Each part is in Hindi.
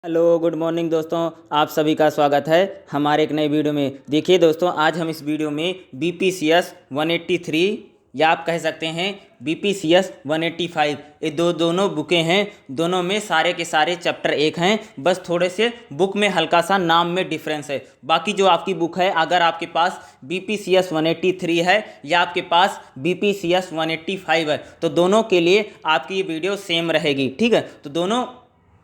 हेलो गुड मॉर्निंग दोस्तों। आप सभी का स्वागत है हमारे एक नए वीडियो में। देखिए दोस्तों, आज हम इस वीडियो में BPCS 183 या आप कह सकते हैं BPCS 185 ये दोनों बुकें हैं। दोनों में सारे के सारे चैप्टर एक हैं, बस थोड़े से बुक में हल्का सा नाम में डिफरेंस है। बाकी जो आपकी बुक है, अगर आपके पास BPCS 183 है या आपके पास BPCS 185 है तो दोनों के लिए आपकी ये वीडियो सेम रहेगी। ठीक है, तो दोनों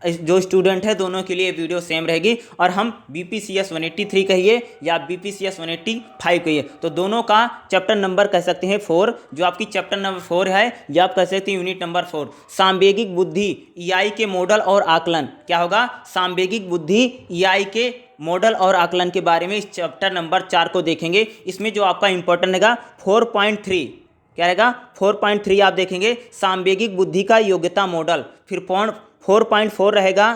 जो स्टूडेंट है दोनों के लिए वीडियो सेम रहेगी। और हम BPCS 183 कहिए या BPCS 185 कहिए तो दोनों का चैप्टर नंबर कह सकते हैं 4। जो आपकी चैप्टर नंबर 4 है या आप कह सकते हैं यूनिट नंबर 4, सांवेगिक बुद्धि EI के मॉडल और आकलन। क्या होगा? सांवेगिक बुद्धि EI के मॉडल और आकलन के बारे में इस चैप्टर नंबर 4 को देखेंगे। इसमें जो आपका इंपॉर्टेंट रहेगा 4.3, क्या रहेगा? 4.3 आप देखेंगे सांवेगिक बुद्धि का योग्यता मॉडल। फिर 4.4 रहेगा।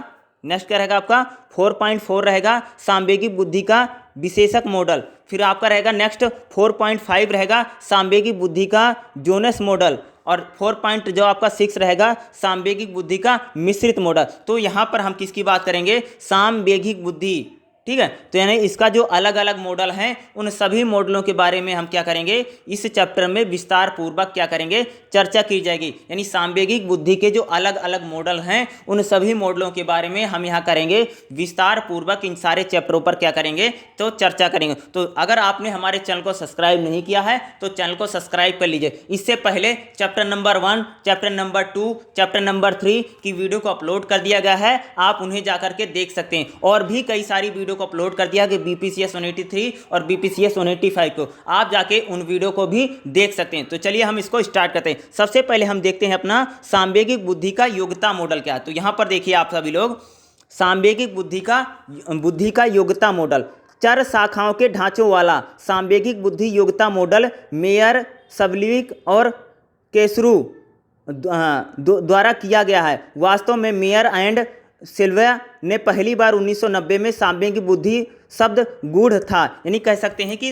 नेक्स्ट क्या रहेगा आपका? 4.4 रहेगा सांवेगिक बुद्धि का विशेषक मॉडल। फिर आपका रहेगा नेक्स्ट 4.5 रहेगा सांवेगिक बुद्धि का जोनस मॉडल। और 4. जो आपका 6 रहेगा सांवेगिक बुद्धि का मिश्रित मॉडल। तो यहाँ पर हम किसकी बात करेंगे? सांवेगिक बुद्धि। ठीक है, तो यानी इसका जो अलग अलग मॉडल हैं उन सभी मॉडलों के बारे में हम क्या करेंगे, इस चैप्टर में विस्तार पूर्वक क्या करेंगे, चर्चा की जाएगी। यानी सांवेगिक बुद्धि के जो अलग अलग मॉडल हैं उन सभी मॉडलों के बारे में हम यहाँ करेंगे विस्तार पूर्वक, इन सारे चैप्टरों पर क्या करेंगे तो चर्चा करेंगे। तो अगर आपने हमारे चैनल को सब्सक्राइब नहीं किया है तो चैनल को सब्सक्राइब कर लीजिए। इससे पहले chapter number 1, chapter number 2, chapter number 3 की वीडियो को अपलोड कर दिया गया है, आप उन्हें जाकर के देख सकते हैं। और भी कई सारी वीडियो को अपलोड कर दिया कि BPCS 183 और BPCS 185 को आप जाके उन वीडियो को भी देख सकते हैं। तो चलिए हम इसको स्टार्ट करते हैं। सबसे पहले हम देखते हैं अपना सांवेगिक बुद्धि का योग्यता मॉडल क्या है। तो यहां पर देखिए आप सभी लोग, सांवेगिक बुद्धि का योग्यता मॉडल, चार शाखाओं के ढांचों वाला सांवेगिक बुद्धि योग्यता मॉडल मेयर, सबलिक और केसरू द्वारा किया गया है। वास्तव में मेयर एंड सिल्विया ने पहली बार 1990 में सांवेगिक बुद्धि शब्द गूढ़ था, यानी कह सकते हैं कि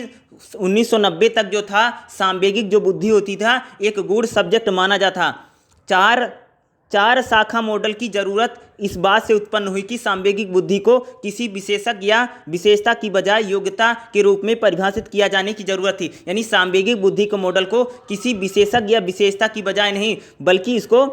1990 तक जो था सांवेगिक जो बुद्धि होती था एक गूढ़ सब्जेक्ट माना जाता था। चार शाखा मॉडल की जरूरत इस बात से उत्पन्न हुई कि सांवेगिक बुद्धि को किसी विशेषक या विशेषता की बजाय योग्यता के रूप में परिभाषित किया जाने की जरूरत थी। यानी सांवेगिक बुद्धि के मॉडल को किसी विशेषक या विशेषता की बजाय नहीं, बल्कि इसको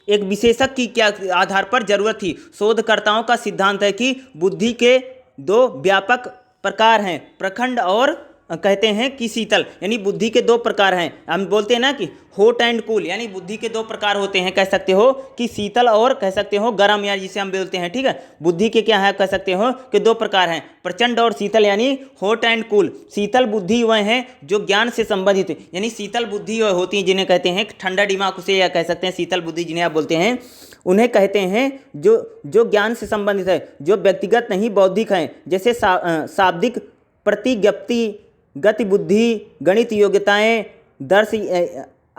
एक विशेषक की क्या आधार पर जरूरत थी। शोधकर्ताओं का सिद्धांत है कि बुद्धि के दो व्यापक प्रकार हैं, प्रखंड और कहते हैं कि शीतल। यानी बुद्धि के दो प्रकार हैं। हम बोलते हैं ना कि हॉट एंड कूल, यानी बुद्धि के दो प्रकार होते हैं, कह सकते हो कि शीतल और कह सकते हो गर्म, या जिसे हम बोलते हैं। ठीक है, बुद्धि के क्या है, कह सकते हो कि दो प्रकार हैं, प्रचंड और शीतल, यानी हॉट एंड कूल। शीतल बुद्धि वह है जो ज्ञान से संबंधित, यानी शीतल बुद्धि वह होती है जिन्हें कहते हैं ठंडा दिमाग, उसे या कह सकते हैं शीतल बुद्धि जिन्हें आप बोलते हैं, उन्हें कहते हैं जो ज्ञान से संबंधित है, जो व्यक्तिगत नहीं बौद्धिक हैं। जैसे शाब्दिक प्रतिज्ञप्ति, गति बुद्धि, गणित योग्यताएं, दर्श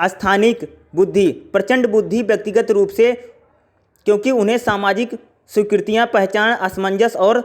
स्थानिक बुद्धि। प्रचंड बुद्धि व्यक्तिगत रूप से, क्योंकि उन्हें सामाजिक स्वीकृतियां, पहचान, असमंजस और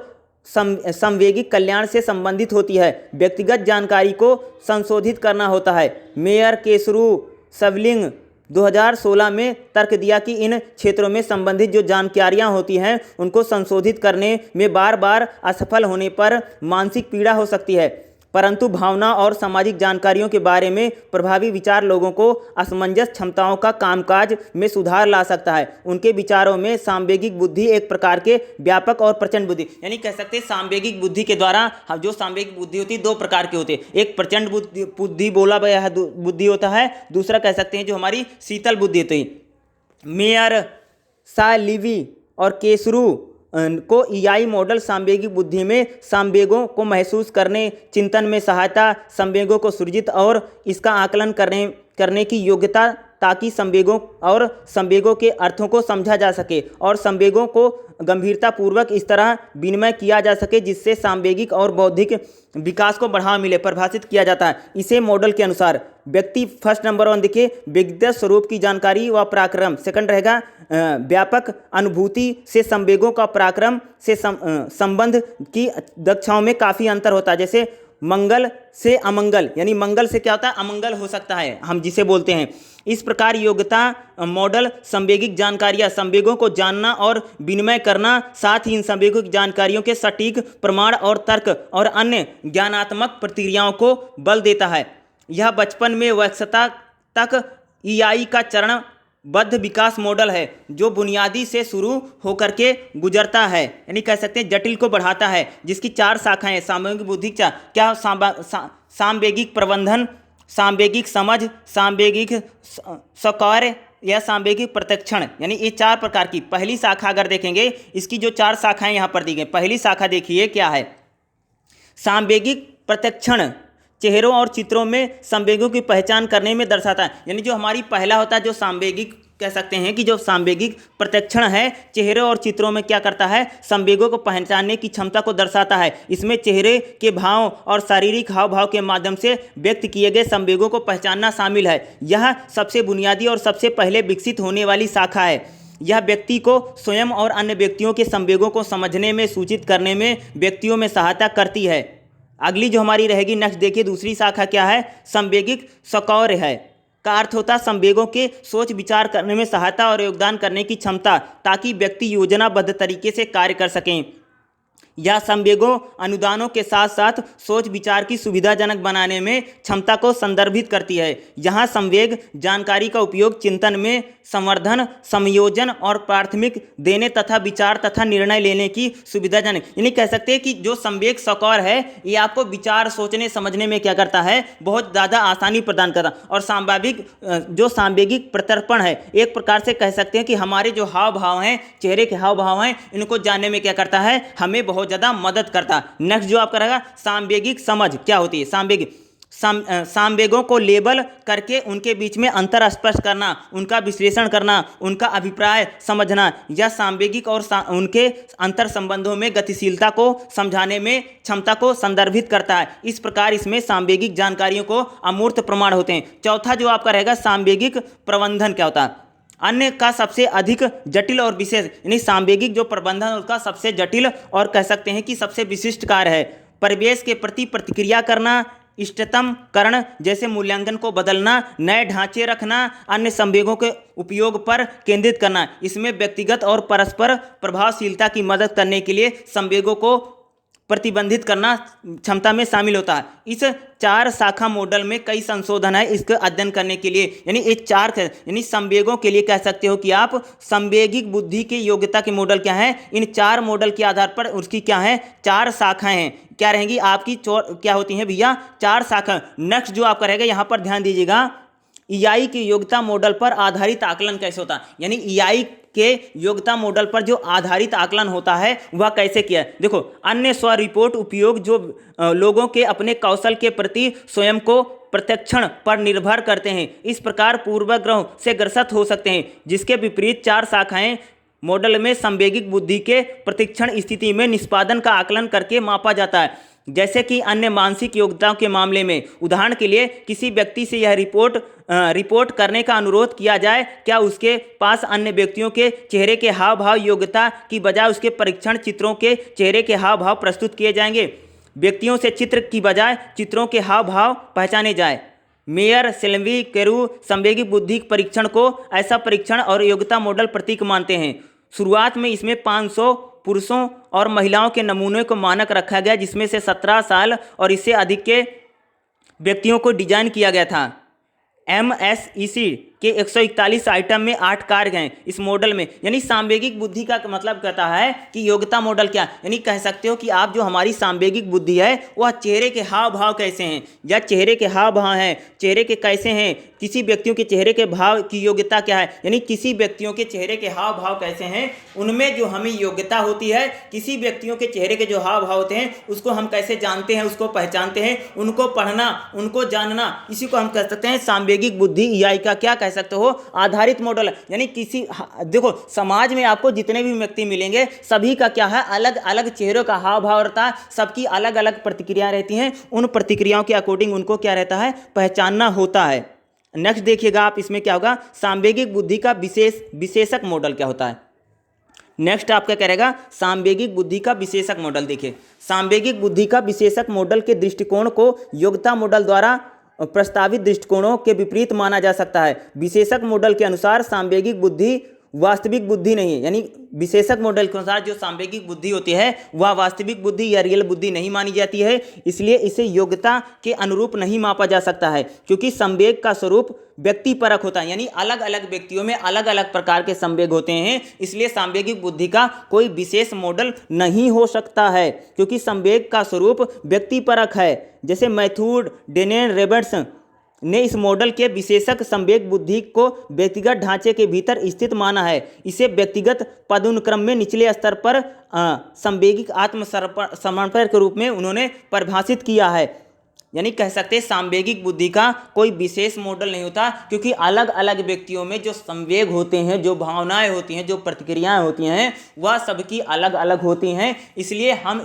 संवेगिक कल्याण से संबंधित होती है। व्यक्तिगत जानकारी को संशोधित करना होता है। मेयर, केसरू, सबलिंग 2016 में तर्क दिया कि इन क्षेत्रों में संबंधित जो जानकारियां होती हैं उनको संशोधित करने में बार बार असफल होने पर मानसिक पीड़ा हो सकती है, परंतु भावना और सामाजिक जानकारियों के बारे में प्रभावी विचार लोगों को असमंजस क्षमताओं का कामकाज में सुधार ला सकता है। उनके विचारों में सांवेगिक बुद्धि एक प्रकार के व्यापक और प्रचंड बुद्धि, यानी कह सकते हैं सांवेगिक बुद्धि के द्वारा जो सांवेगिक बुद्धि होती है दो प्रकार की होती है। एक प्रचंड बुद्धि बोला गया है बुद्धि होता है, दूसरा कह सकते हैं जो हमारी शीतल बुद्धि होती है। मेयर, सालिवी और केसरू को EI मॉडल सांवेगिक बुद्धि में संवेगों को महसूस करने, चिंतन में सहायता, संवेगों को सृजित और इसका आकलन करने की योग्यता, ताकि संवेगों के अर्थों को समझा जा सके और संवेगों को गंभीरतापूर्वक इस तरह विनिमय किया जा सके जिससे सांवेगिक और बौद्धिक विकास को बढ़ावा मिले, परिभाषित किया जाता है। इसे मॉडल के अनुसार व्यक्ति, फर्स्ट नंबर 1 देखिए, व्यक्तिगत स्वरूप की जानकारी व पराक्रम। सेकंड रहेगा व्यापक अनुभूति से संवेगों का पराक्रम से संबंध की दक्षाओं में काफ़ी अंतर होता है। जैसे मंगल से अमंगल, यानी मंगल से क्या होता है, अमंगल हो सकता है, हम जिसे बोलते हैं। इस प्रकार योग्यता मॉडल संवेगिक जानकारियां, संवेगों को जानना और विनिमय करना, साथ ही इन संवेगिक जानकारियों के सटीक प्रमाण और तर्क और अन्य ज्ञानात्मक प्रक्रियाओं को बल देता है। यह बचपन में वयस्कता तक ईआई का चरणबद्ध विकास मॉडल है, जो बुनियादी से शुरू होकर के गुजरता है, यानी कह सकते हैं जटिल को बढ़ाता है, जिसकी 4 शाखाएं हैं। सामवेगिक बुद्धि क्या सामवेगिक प्रबंधन, सामवेगिक समझ, सामवेगिक स्वीकार्य या सामवेगिक प्रत्यक्षण, यानी ये 4 प्रकार की। पहली शाखा अगर देखेंगे, इसकी जो 4 शाखाएं यहाँ पर दी गई, पहली शाखा देखिए क्या है, सामवेगिक प्रत्यक्षण, चेहरों और चित्रों में संवेगों की पहचान करने में दर्शाता है। यानी जो हमारी पहला होता है, जो सामवेगिक कह सकते हैं कि जो सामवेगिक प्रत्यक्षण है, चेहरे और चित्रों में क्या करता है, संवेगों को पहचानने की क्षमता को दर्शाता है। इसमें चेहरे के भाव और शारीरिक हाव भाव के माध्यम से व्यक्त किए गए संवेगों को पहचानना शामिल है। यह सबसे बुनियादी और सबसे पहले विकसित होने वाली शाखा है। यह व्यक्ति को स्वयं और अन्य व्यक्तियों के संवेगों को समझने में, सूचित करने में व्यक्तियों में सहायता करती है। अगली जो हमारी रहेगी, नेक्स्ट देखिए, दूसरी शाखा क्या है, संवेगिक स्वीकार्य है, का अर्थ होता है संवेगों के सोच विचार करने में सहायता और योगदान करने की क्षमता, ताकि व्यक्ति योजनाबद्ध तरीके से कार्य कर सकें। यह संवेगों अनुदानों के साथ साथ सोच विचार की सुविधाजनक बनाने में क्षमता को संदर्भित करती है। यहाँ संवेग जानकारी का उपयोग चिंतन में संवर्धन, संयोजन और प्राथमिक देने तथा विचार तथा निर्णय लेने की सुविधाजनक, यानी कह सकते हैं कि जो संवेग स्वीकार है, ये आपको विचार सोचने समझने में क्या करता है, बहुत ज़्यादा आसानी प्रदान करता है। और सांभाविक जो सांवेगिक प्रत्यर्पण है, एक प्रकार से कह सकते हैं कि हमारे जो हाव भाव हैं, चेहरे के हाव भाव हैं, इनको जानने में क्या करता है, हमें बहुत ज़्यादा मदद करता है। नेक्स्ट जो आपका रहेगा, सांवेगिक समझ क्या होती है, सांवेगिक संवेगों को लेबल करके उनके बीच में अंतर स्पष्ट करना, उनका विश्लेषण करना, उनका अभिप्राय समझना, या सांवेगिक और उनके अंतर संबंधों में गतिशीलता को समझाने में क्षमता को संदर्भित करता है। इस प्रकार इसमें सांवेगिक जानकारियों को अमूर्त प्रमाण होते हैं। चौथा जो आपका रहेगा, सांवेगिक प्रबंधन क्या होता है, अन्य का सबसे अधिक जटिल और विशेष, यानी सांवेगिक जो प्रबंधन उसका सबसे जटिल और कह सकते हैं कि सबसे विशिष्ट कार्य है। परिवेश के प्रति प्रतिक्रिया करना, इष्टतम करण जैसे मूल्यांकन को बदलना, नए ढांचे रखना, अन्य संवेगों के उपयोग पर केंद्रित करना। इसमें व्यक्तिगत और परस्पर प्रभावशीलता की मदद करने के लिए संवेगों को प्रतिबंधित करना क्षमता में शामिल होता है। इस 4 शाखा मॉडल में कई संशोधन है इसके अध्ययन करने के लिए, यानी ये 4 यानी संवेगों के लिए कह सकते हो कि आप संवेगिक बुद्धि की योग्यता के मॉडल क्या है, इन 4 मॉडल के आधार पर उसकी क्या है, 4 शाखाएं हैं। क्या रहेंगी आपकी, क्या होती हैं भैया, 4 शाखा। नेक्स्ट जो आपका रहेगा, यहाँ पर ध्यान दीजिएगा, ईआई की योग्यता मॉडल पर आधारित आकलन कैसे होता है, यानी ईआई के योग्यता मॉडल पर जो आधारित आकलन होता है वह कैसे किया है। देखो, अन्य स्व रिपोर्ट उपयोग जो लोगों के अपने कौशल के प्रति स्वयं को प्रत्यक्षण पर निर्भर करते हैं, इस प्रकार पूर्वाग्रह से ग्रस्त हो सकते हैं। जिसके विपरीत 4 शाखाएं मॉडल में संवेगिक बुद्धि के प्रतिक्षण स्थिति में निष्पादन का आकलन करके मापा जाता है। जैसे कि अन्य मानसिक योग्यताओं के मामले में, उदाहरण के लिए किसी व्यक्ति से यह रिपोर्ट करने का अनुरोध किया जाए, क्या उसके पास अन्य व्यक्तियों के चेहरे के हाव भाव योग्यता की बजाय उसके परीक्षण चित्रों के चेहरे के हाव भाव प्रस्तुत किए जाएंगे। व्यक्तियों से चित्र की बजाय चित्रों के हाव भाव पहचाने जाए। मेयर, सेल्वी, केरू संवेगिक बुद्धि परीक्षण को ऐसा परीक्षण और योग्यता मॉडल प्रतीक मानते हैं। शुरुआत में इसमें 500 पुरुषों और महिलाओं के नमूने को मानक रखा गया, जिसमें से 17 साल और इससे अधिक के व्यक्तियों को डिजाइन किया गया था। MSEC के 141 आइटम में 8 कार्य हैं इस मॉडल में। यानी सांवेगिक बुद्धि का मतलब कहता है कि योग्यता मॉडल क्या, यानी कह सकते हो कि आप जो हमारी सांवेगिक बुद्धि है वह चेहरे के हाव भाव कैसे हैं, या चेहरे के हाव भाव हैं, चेहरे के कैसे हैं, किसी व्यक्तियों के चेहरे के भाव की योग्यता क्या है, यानी किसी व्यक्तियों के चेहरे के हाव भाव कैसे हैं, उनमें जो हमें योग्यता होती है, किसी व्यक्तियों के चेहरे के जो हाव भाव होते हैं उसको हम कैसे जानते हैं, उसको पहचानते हैं, उनको पढ़ना, उनको जानना, इसी को हम कह सकते हैं सांवेगिक बुद्धि ईआई का क्या कह सकते हो, आधारित मॉडल है। यानी किसी, देखो समाज में आपको जितने भी व्यक्ति मिलेंगे सभी का क्या है, अलग अलग चेहरों का हाव भाव रहता है, सबकी अलग अलग प्रतिक्रिया रहती हैं, उन प्रतिक्रियाओं के अकॉर्डिंग उनको क्या रहता है, पहचानना होता है। नेक्स्ट देखिएगा आप, इसमें क्या होगा, सांवेगिक बुद्धि का विशेषक मॉडल क्या होता है। नेक्स्ट आपका क्या रहेगा, सांवेगिक बुद्धि का विशेषक मॉडल। देखिए, सांवेगिक बुद्धि का विशेषक मॉडल के दृष्टिकोण को योग्यता मॉडल द्वारा प्रस्तावित दृष्टिकोणों के विपरीत माना जा सकता है। विशेषक मॉडल के अनुसार सांवेगिक बुद्धि वास्तविक बुद्धि नहीं है, यानी विशेषक मॉडल के अनुसार जो सांवेगिक बुद्धि होती है वह वास्तविक बुद्धि या रियल बुद्धि नहीं मानी जाती है, इसलिए इसे योग्यता के अनुरूप नहीं मापा जा सकता है, क्योंकि संवेग का स्वरूप व्यक्तिपरक होता है, यानी अलग अलग व्यक्तियों में अलग अलग प्रकार के संवेग होते हैं, इसलिए सांवेगिक बुद्धि का कोई विशेष मॉडल नहीं हो सकता है, क्योंकि संवेग का स्वरूप व्यक्तिपरक है। जैसे मैथ्यू डेनेन रेबर्ट्स ने इस मॉडल के विशेषक संवेग बुद्धि को व्यक्तिगत ढांचे के भीतर स्थित माना है। इसे व्यक्तिगत पदानुक्रम में निचले स्तर पर संवेगिक आत्मसमर्पण के रूप में उन्होंने परिभाषित किया है। यानी कह सकते हैं सांवेगिक बुद्धि का कोई विशेष मॉडल नहीं होता, क्योंकि अलग अलग व्यक्तियों में जो संवेग होते हैं, जो भावनाएं होती हैं, जो प्रतिक्रियाएं होती हैं, वह सबकी अलग अलग होती हैं, इसलिए हम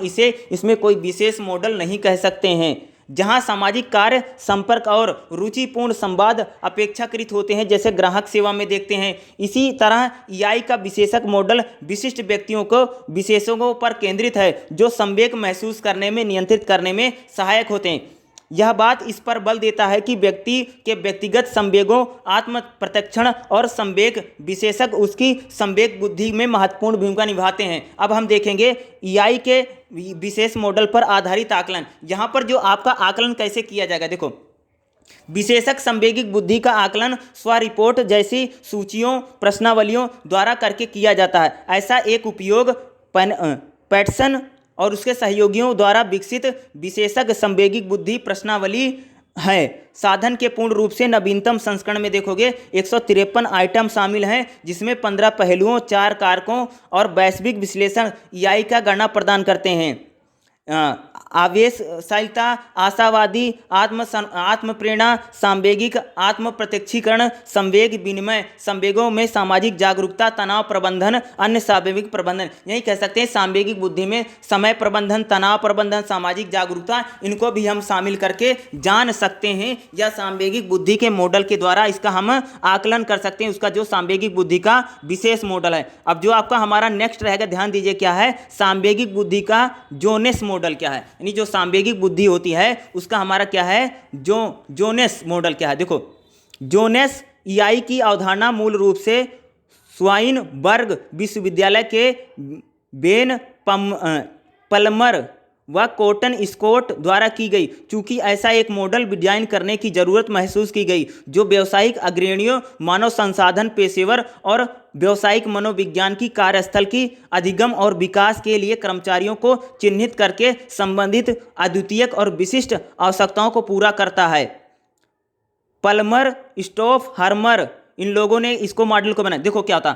इसमें कोई विशेष मॉडल नहीं कह सकते हैं। जहां सामाजिक कार्य, संपर्क और रुचिपूर्ण संवाद अपेक्षाकृत होते हैं, जैसे ग्राहक सेवा में देखते हैं, इसी तरह ईआई का विशेषक मॉडल विशिष्ट व्यक्तियों को विशेषों पर केंद्रित है, जो संवेग महसूस करने में, नियंत्रित करने में सहायक होते हैं। यह बात इस पर बल देता है कि व्यक्ति के व्यक्तिगत संवेगों, आत्म प्रत्यक्षण और संवेग विशेषक उसकी संवेग बुद्धि में महत्वपूर्ण भूमिका निभाते हैं। अब हम देखेंगे ईआई के विशेष मॉडल पर आधारित आकलन। यहाँ पर जो आपका आकलन कैसे किया जाएगा, देखो, विशेषक संवेगिक बुद्धि का आकलन स्वरिपोर्ट जैसी सूचियों, प्रश्नावलियों द्वारा करके किया जाता है। ऐसा एक उपयोग पैटसन और उसके सहयोगियों द्वारा विकसित विशेषक संवेगिक बुद्धि प्रश्नावली है। साधन के पूर्ण रूप से नवीनतम संस्करण में देखोगे 153 आइटम शामिल हैं, जिसमें 15 पहलुओं, 4 कारकों और वैश्विक विश्लेषण ईआई का गणना प्रदान करते हैं। आवेशशीलता, आशावादी, आत्म प्रेरणा, सांवेगिक आत्म प्रत्यक्षीकरण, संवेग विनिमय, संवेगों में सामाजिक जागरूकता, तनाव प्रबंधन, अन्य सांवेगिक प्रबंधन। यही कह सकते हैं सांवेगिक बुद्धि में समय प्रबंधन, तनाव प्रबंधन, सामाजिक जागरूकता, इनको भी हम शामिल करके जान सकते हैं, या सांवेगिक बुद्धि के मॉडल के द्वारा इसका हम आकलन कर सकते हैं, उसका जो सांवेगिक बुद्धि का विशेष मॉडल है। अब जो आपका हमारा नेक्स्ट रहेगा, ध्यान दीजिए क्या है, सांवेगिक बुद्धि का जोनेस मॉडल क्या है, यानी जो सांवेगिक बुद्धि होती है उसका हमारा क्या है, जोनेस मॉडल क्या है। देखो, जोनेस ईआई की अवधारणा मूल रूप से स्वाइनबर्ग विश्वविद्यालय के बेन पल्मर व कॉटन स्कॉट द्वारा की गई। चूंकि ऐसा एक मॉडल डिजाइन करने की जरूरत महसूस की गई जो व्यावसायिक अग्रणियों, मानव संसाधन पेशेवर और व्यावसायिक मनोविज्ञान की कार्यस्थल की अधिगम और विकास के लिए कर्मचारियों को चिन्हित करके संबंधित अद्वितीय और विशिष्ट आवश्यकताओं को पूरा करता है। पल्मर, स्टॉफ, हर्मर, इन लोगों ने इसको मॉडल को बनाया। देखो क्या होता,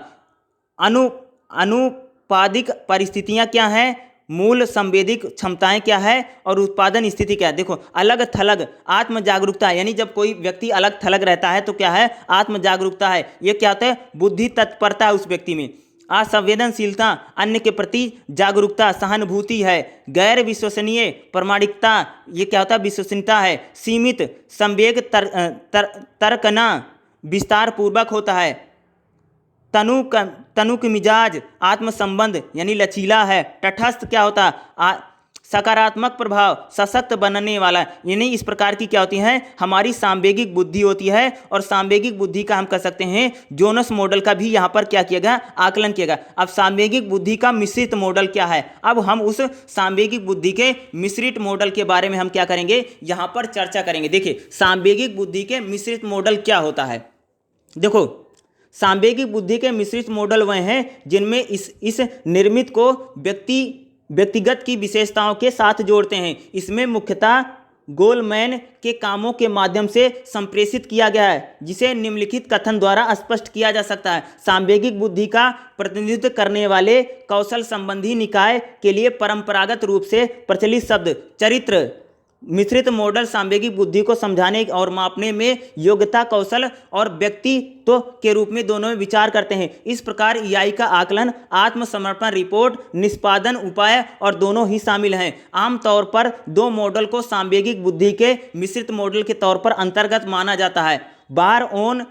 अनुपादिक परिस्थितियां क्या हैं, मूल संवेदिक क्षमताएं क्या है और उत्पादन स्थिति क्या है। देखो, अलग थलग आत्म जागरूकता, यानी जब कोई व्यक्ति अलग थलग रहता है तो क्या है, आत्म जागरूकता है। ये क्या होता है, बुद्धि तत्परता है उस व्यक्ति में। असंवेदनशीलता, अन्य के प्रति जागरूकता, सहानुभूति है। गैर विश्वसनीय प्रामाणिकता, ये क्या होता है, विश्वसनीयता है। सीमित संवेग, तर्कना विस्तार पूर्वक होता है। तनु की मिजाज, आत्म संबंध यानी लचीला है। तटस्थ क्या होता है, सकारात्मक प्रभाव, सशक्त बनने वाला, यानी इस प्रकार की क्या होती है, हमारी सांवेगिक बुद्धि होती है। और सांवेगिक बुद्धि का हम कह सकते हैं जोनस मॉडल का भी यहाँ पर क्या किया गया, आकलन किया गया। अब सांवेगिक बुद्धि का मिश्रित मॉडल क्या है, अब हम उस सांवेगिक बुद्धि के मिश्रित मॉडल के बारे में हम क्या करेंगे, यहाँ पर चर्चा करेंगे। देखिए, सांवेगिक बुद्धि के मिश्रित मॉडल क्या होता है। देखो, सांवेगिक बुद्धि के मिश्रित मॉडल वह हैं जिनमें इस निर्मित को व्यक्तिगत की विशेषताओं के साथ जोड़ते हैं। इसमें मुख्यतः गोलमैन के कामों के माध्यम से संप्रेषित किया गया है, जिसे निम्नलिखित कथन द्वारा स्पष्ट किया जा सकता है। सांवेगिक बुद्धि का प्रतिनिधित्व करने वाले कौशल संबंधी निकाय के लिए परंपरागत रूप से प्रचलित शब्द चरित्र। मिश्रित मॉडल सांवेगिक बुद्धि को समझाने और मापने में योग्यता, कौशल और व्यक्तित्व के रूप में दोनों में विचार करते हैं। इस प्रकार ईआई का आकलन, आत्मसमर्पण रिपोर्ट, निष्पादन उपाय और दोनों ही शामिल हैं। आमतौर पर दो मॉडल को सांवेगिक बुद्धि के मिश्रित मॉडल के तौर पर अंतर्गत माना जाता है। बार ऑन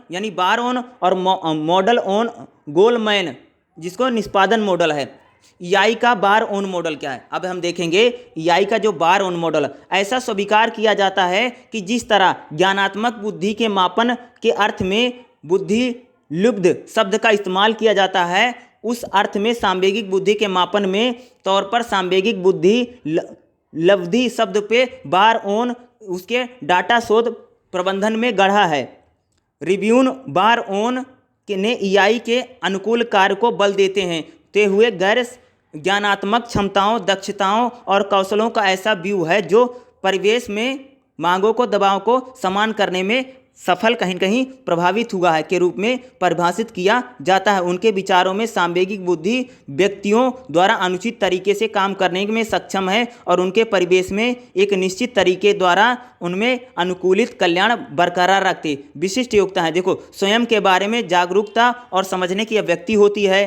और मॉडल ऑन गोलमैन, जिसको निष्पादन मॉडल है। EI का बार ऑन मॉडल क्या है? अब हम देखेंगे EI का जो बार ऑन मॉडल, ऐसा स्वीकार किया जाता है कि जिस तरह ज्ञानात्मक बुद्धि के मापन के अर्थ में बुद्धि लुब्ध शब्द का इस्तेमाल किया जाता है, उस अर्थ में सांवेगिक बुद्धि के मापन में तौर पर सांवेगिक बुद्धि लब्धि शब्द पे बार ऑन उसके डाटा शोध प्रबंधन में गढ़ा है। रिव्यून बार ऑन ने EI के अनुकूल कार्य को बल देते हैं ते हुए गैर ज्ञानात्मक क्षमताओं, दक्षताओं और कौशलों का ऐसा व्यू है जो परिवेश में मांगों को, दबाव को समान करने में सफल कहीं कहीं प्रभावित हुआ है के रूप में परिभाषित किया जाता है। उनके विचारों में सांवेगिक बुद्धि व्यक्तियों द्वारा अनुचित तरीके से काम करने में सक्षम है और उनके परिवेश में एक निश्चित तरीके द्वारा उनमें अनुकूलित कल्याण बरकरार रखते। विशिष्ट योग्यता है, देखो, स्वयं के बारे में जागरूकता और समझने की अभिव्यक्ति होती है,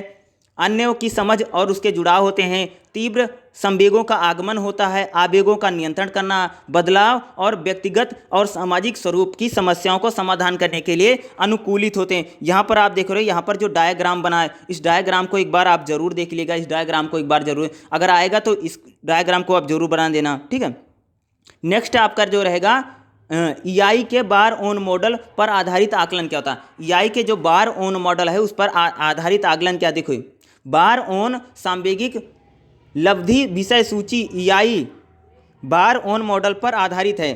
अन्यों की समझ और उसके जुड़ाव होते हैं, तीव्र संवेगों का आगमन होता है, आवेगों का नियंत्रण करना, बदलाव और व्यक्तिगत और सामाजिक स्वरूप की समस्याओं को समाधान करने के लिए अनुकूलित होते हैं। यहाँ पर आप देख रहे हो, यहाँ पर जो डायग्राम बना है, इस डायग्राम को एक बार आप जरूर देख लीजिएगा। इस डायग्राम को एक बार जरूर, अगर आएगा तो इस डायग्राम को आप जरूर बना देना, ठीक है। नेक्स्ट आपका जो रहेगा EI के बार ऑन मॉडल पर आधारित आकलन क्या होता है? EI के जो बार ऑन मॉडल है उस पर आधारित आकलन क्या? देखो, बार ऑन सांवेगिक लब्धि विषय सूची EI बार ऑन मॉडल पर आधारित है।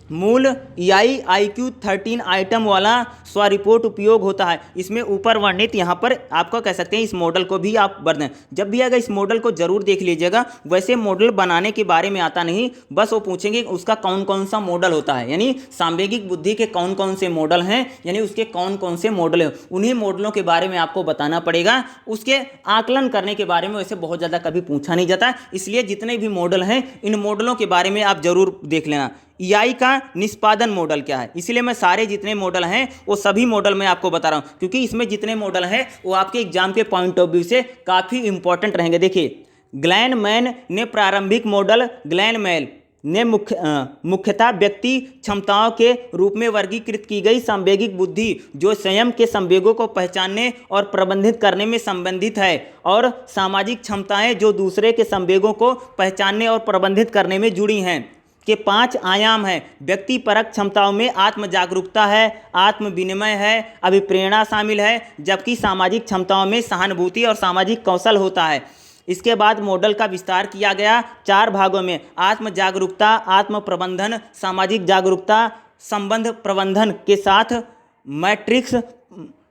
मूल EI IQ 13 आइटम वाला स्वरिपोर्ट उपयोग होता है। इसमें ऊपर वर्णित यहाँ पर आपको कह सकते हैं इस मॉडल को भी आप बदलें। जब भी आएगा इस मॉडल को जरूर देख लीजिएगा। वैसे मॉडल बनाने के बारे में आता नहीं, बस वो पूछेंगे उसका कौन कौन सा मॉडल होता है, यानी सांवेगिक बुद्धि के कौन कौन से मॉडल हैं, यानी उसके कौन कौन से मॉडल हैं, उन्हीं मॉडलों के बारे में आपको बताना पड़ेगा। उसके आकलन करने के बारे में वैसे बहुत ज़्यादा कभी पूछा नहीं जाता, इसलिए जितने भी मॉडल हैं इन मॉडलों के बारे में आप जरूर देख लेना। EI का निष्पादन मॉडल क्या है? इसलिए मैं सारे जितने मॉडल हैं वो सभी मॉडल मैं आपको बता रहा हूं, क्योंकि इसमें जितने मॉडल हैं वो आपके एग्जाम के पॉइंट ऑफ व्यू से काफ़ी इंपॉर्टेंट रहेंगे। देखिए, ग्लैनमैन ने प्रारंभिक मॉडल ग्लैनमैन ने मुख्यतः व्यक्ति क्षमताओं के रूप में वर्गीकृत की गई सांवेगिक बुद्धि जो स्वयं के संवेगों को पहचानने और प्रबंधित करने में संबंधित है, और सामाजिक क्षमताएं जो दूसरे के संवेगों को पहचानने और प्रबंधित करने में जुड़ी हैं के 5 आयाम हैं। व्यक्ति परक क्षमताओं में आत्म जागरूकता है, आत्म विनिमय है, अभिप्रेरणा शामिल है, जबकि सामाजिक क्षमताओं में सहानुभूति और सामाजिक कौशल होता है। इसके बाद मॉडल का विस्तार किया गया 4 भागों में: आत्म जागरूकता, आत्म प्रबंधन, सामाजिक जागरूकता, संबंध प्रबंधन के साथ मैट्रिक्स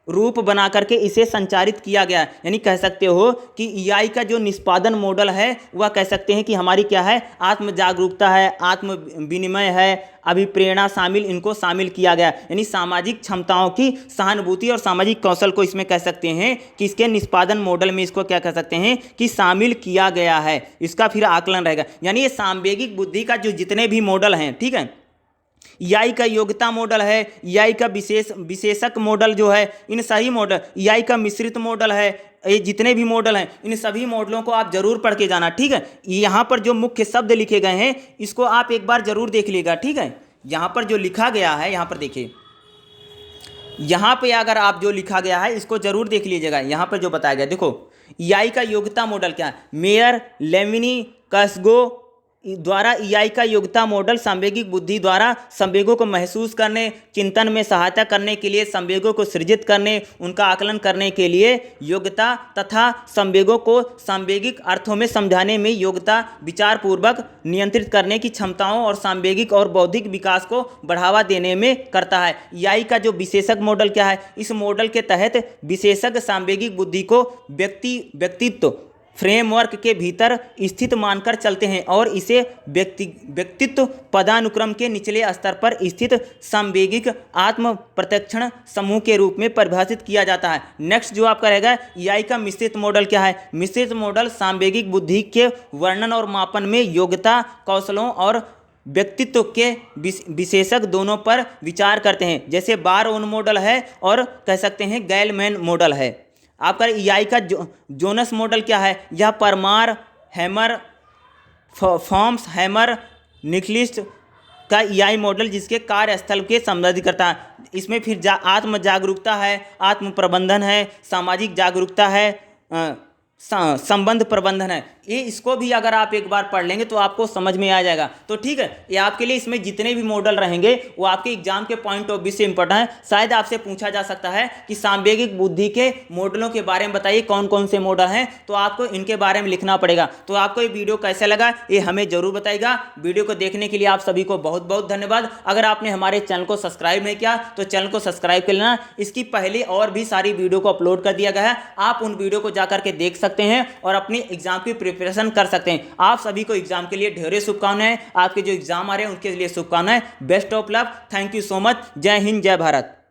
रूप बना करके इसे संचारित किया गया। यानी कह सकते हो कि EI का जो निष्पादन मॉडल है वह कह सकते हैं कि हमारी क्या है, आत्म जागरूकता है, आत्म विनिमय है, अभिप्रेरणा शामिल, इनको शामिल किया गया। यानी सामाजिक क्षमताओं की सहानुभूति और सामाजिक कौशल को इसमें कह सकते हैं कि इसके निष्पादन मॉडल में इसको क्या कह सकते हैं कि शामिल किया गया है। इसका फिर आकलन रहेगा। यानी ये सांवेगिक बुद्धि का जो जितने भी मॉडल हैं, ठीक है, EI का योग्यता मॉडल है, EI का विशेषक मॉडल जो है, इन सही मॉडल, EI का मिश्रित मॉडल है, ये जितने भी मॉडल हैं इन सभी मॉडलों को आप जरूर पढ़ के जाना, ठीक है। यहाँ पर जो मुख्य शब्द लिखे गए हैं इसको आप एक बार जरूर देख लीजिएगा, ठीक है। यहाँ पर जो लिखा गया है, यहाँ पर देखिए, यहाँ पे अगर आप जो लिखा गया है इसको जरूर देख लीजिएगा। यहाँ पर जो बताया गया, देखो, EI का योग्यता मॉडल क्या है? मेयर लेमिनी कस्गो द्वारा EI का योग्यता मॉडल संवेगिक बुद्धि द्वारा संवेगों को महसूस करने, चिंतन में सहायता करने के लिए, संवेगों को सृजित करने, उनका आकलन करने के लिए योग्यता तथा संवेगों को सांवेगिक अर्थों में समझाने में योग्यता, विचार पूर्वक नियंत्रित करने की क्षमताओं और सांवेगिक और बौद्धिक विकास को बढ़ावा देने में करता है। EI का जो विशेषक मॉडल क्या है? इस मॉडल के तहत विशेषज्ञ सांवेगिक बुद्धि को व्यक्तित्व फ्रेमवर्क के भीतर स्थित मानकर चलते हैं और इसे व्यक्तित्व पदानुक्रम के निचले स्तर पर स्थित सांवेगिक आत्म प्रत्यक्षण समूह के रूप में परिभाषित किया जाता है। नेक्स्ट जो आपका रहेगा, EI का मिश्रित मॉडल क्या है? मिश्रित मॉडल सांवेगिक बुद्धि के वर्णन और मापन में योग्यता, कौशलों और व्यक्तित्व के विशेषज्ञ दोनों पर विचार करते हैं। जैसे बार ऑन मॉडल है और कह सकते हैं गैलमैन मॉडल है। आपका EI का जोनस मॉडल क्या है? यह परमार, हैमर, फॉर्म्स, हैमर, निक्लिस्ट का EI मॉडल जिसके कार्यस्थल के संबंधित करता है। इसमें फिर आत्म जागरूकता है, आत्म प्रबंधन है, सामाजिक जागरूकता है, संबंध प्रबंधन है, ये इसको भी अगर आप एक बार पढ़ लेंगे तो आपको समझ में आ जाएगा। तो ठीक है, ये आपके लिए इसमें जितने भी मॉडल रहेंगे वो आपके एग्जाम के पॉइंट ऑफ व्यू से इंपॉर्टेंट है। शायद आपसे पूछा जा सकता है कि सांवेगिक बुद्धि के मॉडलों के बारे में बताइए कौन कौन से मॉडल हैं, तो आपको इनके बारे में लिखना पड़ेगा। तो आपको ये वीडियो कैसा लगा ये हमें जरूर बताइएगा। वीडियो को देखने के लिए आप सभी को बहुत बहुत धन्यवाद। अगर आपने हमारे चैनल को सब्सक्राइब नहीं किया तो चैनल को सब्सक्राइब कर लेना। इसकी पहले और भी सारी वीडियो को अपलोड कर दिया गया है, आप उन वीडियो को जाकर के देख सकते हैं और अपनी एग्जाम की प्रिपरेशन कर सकते हैं। आप सभी को एग्जाम के लिए ढेरों शुभकामनाएं। आपके जो एग्जाम आ रहे हैं उनके लिए शुभकामनाएं। Best of luck. Thank you so much. जय हिंद, जय भारत।